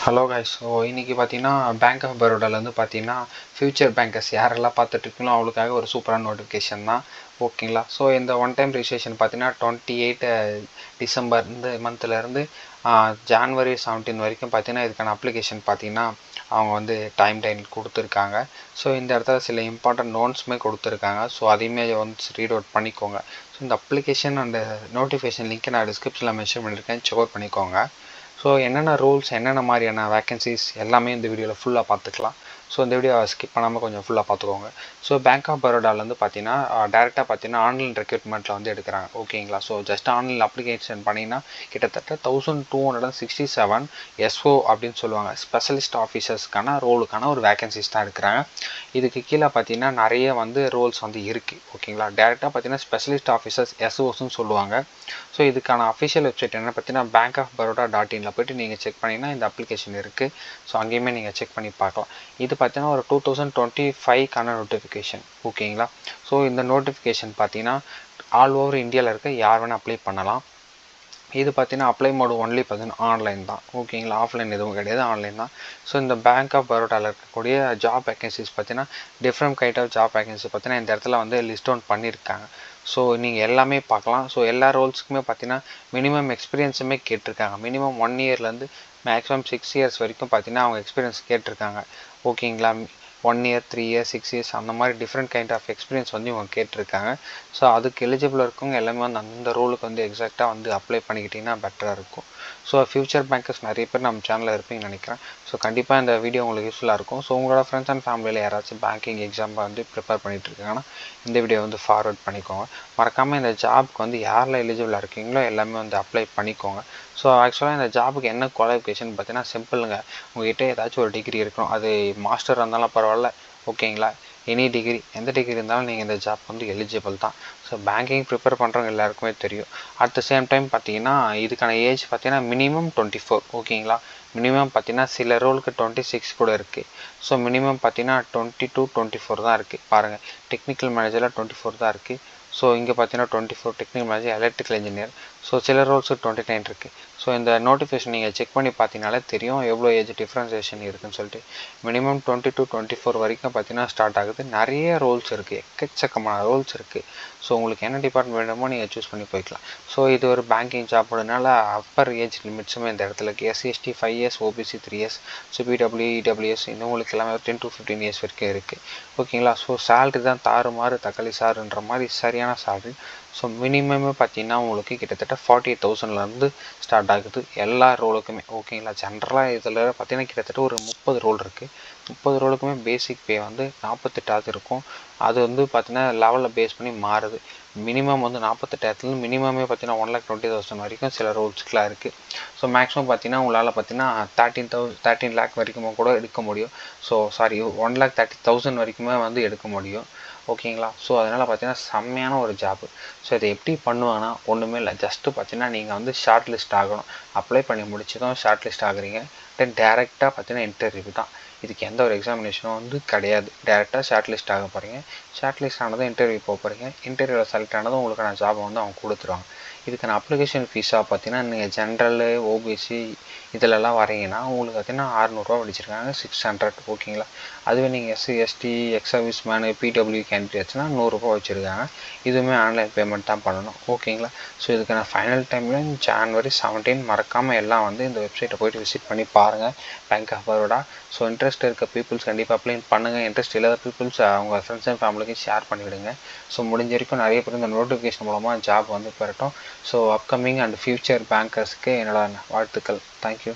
Hello guys. So இன்றைக்கி பார்த்தீங்கன்னா bank of பரோடாலேருந்து பார்த்தீங்கன்னா ஃபியூச்சர் பேங்கர்ஸ் யாரெல்லாம் பார்த்துட்ருக்கீங்களோ அவங்களுக்காக ஒரு சூப்பரான நோட்டிஃபிகேஷன் தான். ஓகேங்களா. ஸோ இந்த ஒன் டைம் ரிஜிஸ்ட்ரேஷன் பார்த்தீங்கன்னா 28 டிசம்பர் இந்த மந்த்லேருந்து ஜான்வரி 17 வரைக்கும் பார்த்தீங்கன்னா இதுக்கான அப்ளிகேஷன் பார்த்தீங்கன்னா அவங்க வந்து டைம் லைன் கொடுத்துருக்காங்க. ஸோ இந்த இடத்துல சில இம்பார்ட்டன்ட் நோட்ஸுமே கொடுத்துருக்காங்க. ஸோ அதையுமே வந்து ரீட் அவுட் பண்ணிக்கோங்க. ஸோ இந்த அப்ளிகேஷன் அண்ட் நோட்டிஃபிகேஷன் லிங்க்கை நான் டிஸ்கிரிப்ஷனில் மென்ஷன் பண்ணியிருக்கேன், செக் அவுட் பண்ணிக்கோங்க. ஸோ என்னென்ன ரூல்ஸ் என்னென்ன மாதிரியான வேக்கன்சிஸ் எல்லாமே இந்த வீடியோவில் ஃபுல்லாக பார்த்துக்கலாம். ஸோ இந்த வீடியோவை ஸ்கிப் பண்ணாமல் கொஞ்சம் ஃபுல்லாக பார்த்துக்கோங்க. ஸோ பேங்க் ஆஃப் பரோடாலேருந்து பார்த்தீங்கன்னா டேரெக்டாக பார்த்தீங்கன்னா ஆன்லைன் ரெக்ரூட்மெண்ட்டில் வந்து எடுக்கிறாங்க. ஓகேங்களா. ஸோ ஜஸ்ட் ஆன்லைன் அப்ளிகேஷன் பண்ணிங்கன்னா கிட்டத்தட்ட 1267 எஸ்ஓ அப்படின்னு சொல்லுவாங்க, ஸ்பெஷலிஸ்ட் ஆஃபீஸர்ஸ்க்கான ரோலுக்கான ஒரு வேக்கன்சிஸ் தான் எடுக்கிறாங்க. இதுக்கு கீழே பார்த்தீங்கன்னா நிறைய வந்து ரோல்ஸ் வந்து இருக்குது. ஓகேங்களா. டேரெக்டாக பார்த்தீங்கன்னா ஸ்பெஷலிஸ்ட் ஆஃபீஸர்ஸ் எஸ்ஓஸ்ன்னு சொல்லுவாங்க. ஸோ இதுக்கான அஃபிஷியல் வெப்சைட் என்ன பார்த்தீங்கன்னா bankofbaroda.in போய்ட்டு நீங்கள் செக் பண்ணிங்கன்னா இந்த அப்ளிகேஷன் இருக்குது. ஸோ அங்கேயுமே நீங்கள் செக் பண்ணி பார்க்கலாம். இது பார்த்தீங்கன்னா ஒரு 2025க்கான நோட்டிஃபிகேஷன். ஓகேங்களா. ஸோ இந்த நோட்டிஃபிகேஷன் பார்த்தீங்கன்னா ஆல் ஓவர் இந்தியாவில் இருக்க யார் வேணால் அப்ளை பண்ணலாம். இது பார்த்தீங்கன்னா அப்ளை மோடு ஒன்லி பார்த்தீங்கன்னா ஆன்லைன் தான். ஓகேங்களா. ஆஃப்லைன் எதுவும் கிடையாது, ஆன்லைன் தான். ஸோ இந்த பேங்க் ஆஃப் பரோடாவில் இருக்கக்கூடிய ஜாப் வேக்கன்சிஸ் பார்த்தீங்கன்னா different kind of job vacancy பார்த்தீங்கன்னா இந்த இடத்துல வந்து லிஸ்ட் டவுன் பண்ணியிருக்காங்க. ஸோ நீங்கள் எல்லாமே பார்க்கலாம். ஸோ எல்லா ரோல்ஸுக்குமே பார்த்தீங்கன்னா மினிமம் எக்ஸ்பீரியன்ஸுமே கேட்டிருக்காங்க. மினிமம் 1 இயர்லேருந்து மேக்ஸிமம் 6 இயர்ஸ் வரைக்கும் பார்த்தீங்கன்னா அவங்க எக்ஸ்பீரியன்ஸ் கேட்டிருக்காங்க. ஓகேங்களா. 1 இயர் 3 இயர்ஸ் 6 இயர்ஸ் அந்த மாதிரி டிஃப்ரெண்ட் கைண்ட் ஆஃப் எக்ஸ்பீரியன்ஸ் வந்து இவங்க கேட்டிருக்காங்க. ஸோ அதுக்கு எலிஜிபிள் இருக்கவங்க எல்லாமே வந்து அந்த ரோலுக்கு வந்து எக்ஸாக்டாக வந்து அப்ளை பண்ணிக்கிட்டிங்கன்னா பெட்டராக இருக்கும். ஸோ ஃபியூச்சர் பேங்கர்ஸ் நிறைய பேர் நம்ம சேனலில் இருப்பீங்கன்னு நினைக்கிறேன். ஸோ கண்டிப்பாக இந்த வீடியோ உங்களுக்கு யூஸ்ஃபுல்லாக இருக்கும். ஸோ உங்களோட ஃப்ரெண்ட்ஸ் அண்ட் ஃபேமிலியில் யாராச்சும் பேங்கிங் எக்ஸாம் வந்து ப்ரிப்பேர் பண்ணிகிட்டு இருக்காங்கன்னா இந்த வீடியோ வந்து ஃபார்வர்ட் பண்ணிக்கோங்க. மறக்காமல் இந்த ஜாப்க்கு வந்து யாரெல்லாம் எலிஜிபிளாக இருக்கீங்களோ எல்லாமே வந்து அப்ளை பண்ணிக்கோங்க. ஸோ ஆக்சுவலாக இந்த ஜாபுக்கு என்ன குவாலிஃபிகேஷன் பார்த்தீங்கன்னா சிம்பிளுங்க. உங்கள்கிட்ட ஏதாச்சும் ஒரு டிகிரி இருக்கணும். அது மாஸ்டர் இருந்தாலும் பரவாயில்ல. ஓகேங்களா. எனி டிகிரி, எந்த டிகிரி இருந்தாலும் நீங்கள் இந்த ஜாப் வந்து எலிஜிபிள் தான். ஸோ பேங்கிங் ப்ரிப்பேர் பண்ணுறவங்க எல்லாருக்குமே தெரியும். அட் த சேம் டைம் பார்த்தீங்கன்னா இதுக்கான ஏஜ் பார்த்தீங்கன்னா மினிமம் 24. ஓகேங்களா. மினிமம் பார்த்தீங்கன்னா சில ரோலுக்கு 26 கூட இருக்குது. ஸோ மினிமம் பார்த்தீங்கன்னா 22 24 தான் இருக்குது. பாருங்கள், டெக்னிக்கல் மேனேஜரில் 24 தான் இருக்குது. ஸோ இங்கே பார்த்தீங்கன்னா 24 technical manager electrical engineer. So சில ரோல்ஸு 29 இருக்குது. ஸோ இந்த நோட்டிஃபிகேஷன் நீங்கள் செக் பண்ணி பார்த்தீங்கனாலே தெரியும் எவ்வளோ ஏஜ் டிஃப்ரென்சேஷன் இருக்குதுன்னு சொல்லிட்டு. மினிமம் 20 to 24 வரைக்கும் பார்த்தீங்கன்னா ஸ்டார்ட் ஆகுது. நிறைய ரோல்ஸ் இருக்குது, எக்கச்சக்கமான ரோல்ஸ் இருக்குது. ஸோ உங்களுக்கு என்ன டிபார்ட்மெண்ட் வேணுமோ நீங்கள் சூஸ் பண்ணி போய்க்கலாம். ஸோ இது ஒரு பேங்கிங் ஜாப்னால அப்பர் ஏஜ் லிமிட்ஸுமே இந்த இடத்துல இருக்குது. SC/ST 5 years, OBC 3 years, so PW, EWS இன்னவங்களுக்கு எல்லாமே 10 to 15 இயர்ஸ் வரைக்கும் இருக்குது. ஓகேங்களா. ஸோ சேலரி தான் தாறுமாறு தக்காளி சாருன்ற மாதிரி சரியான சேலரி. ஸோ மினிமமே பார்த்தீங்கன்னா உங்களுக்கு கிட்டத்தட்ட 48,000லேருந்து ஸ்டார்ட் ஆகுது எல்லா ரோலுக்குமே. ஓகேங்களா. ஜென்ரலாக இதில் பார்த்தீங்கன்னா கிட்டத்தட்ட ஒரு 30 ரோல் இருக்குது. 30 ரோலுக்குமே பேசிக் பே வந்து 48,000 இருக்கும். அது வந்து பார்த்தீங்கன்னா லெவலில் பேஸ் பண்ணி மாறுது. மினிமம் வந்து 48,000 மினிமமே பார்த்தீங்கன்னா 1,20,000 வரைக்கும் சில ரோல்ஸ்க்குலாம் இருக்குது. ஸோ மேக்ஸிமம் பார்த்தீங்கன்னா உங்களால் பார்த்தீங்கன்னா 13 லேக் வரைக்கும் கூட எடுக்க முடியும். ஸோ சாரி 1,30,000 வரைக்குமே வந்து எடுக்க முடியும். ஓகேங்களா. ஸோ அதனால் பார்த்தீங்கன்னா செம்மையான ஒரு ஜாப்பு. ஸோ இதை எப்படி பண்ணுவாங்கன்னா ஒன்றுமே இல்லை. ஜஸ்ட்டு பார்த்தீங்கன்னா நீங்கள் வந்து ஷார்ட் லிஸ்ட் ஆகணும். அப்ளை பண்ணி முடிச்சதும் ஷார்ட் லிஸ்ட் ஆகுறீங்க. தென் டேரெக்டாக பார்த்தீங்கன்னா இன்டர்வியூ தான். இதுக்கு எந்த ஒரு எக்ஸாமினேஷனும் வந்து கிடையாது. டேரெக்டாக ஷார்ட் லிஸ்ட் ஆக போகிறீங்க. ஷார்ட் லிஸ்ட் ஆனதும் இன்டர்வியூ போக போகிறீங்க. இன்டர்வியூவில் செலக்ட் ஆனதும் உங்களுக்கான ஜாபை வந்து அவங்க கொடுத்துருவாங்க. இதுக்கான அப்ளிகேஷன் ஃபீஸாக பார்த்தீங்கன்னா நீங்கள் ஜென்ரலு, OBC இதிலெல்லாம் வரீங்கன்னா உங்களுக்கு பார்த்தீங்கன்னா 600 வச்சுருக்காங்க, 600. ஓகேங்களா. அதுவே நீங்கள் SC/ST, ex service menu, PW கேண்டிடேட்ஸ்னா 100 வச்சுருக்காங்க. இதுவுமே ஆன்லைன் பேமெண்ட் தான் பண்ணணும். ஓகேங்களா. ஸோ இதுக்கான ஃபைனல் டைமில் ஜான்வரி 17 மறக்காமல் எல்லாம் வந்து இந்த வெப்சைட்டை போய்ட்டு விசிட் பண்ணி பாருங்கள். Bank of Baroda. So interest இருக்க பீப்புள்ஸ் கண்டிப்பாக அப்ளை பண்ணுங்கள். இன்ட்ரெஸ்ட் இல்லாத பீப்புள்ஸ் அவங்க ஃப்ரெண்ட்ஸ் அண்ட் ஃபேமிலிக்கு ஷேர் பண்ணிவிடுங்க. ஸோ முடிஞ்ச வரைக்கும் நிறைய பேர் இந்த நோட்டிஃபிகேஷன் மூலமாக ஜாப் வந்து பெறட்டும். ஸோ அப்கமிங் அண்ட் ஃபியூச்சர் பேங்கர்ஸ்க்கு என்னோட வாழ்த்துக்கள். தேங்க்யூ.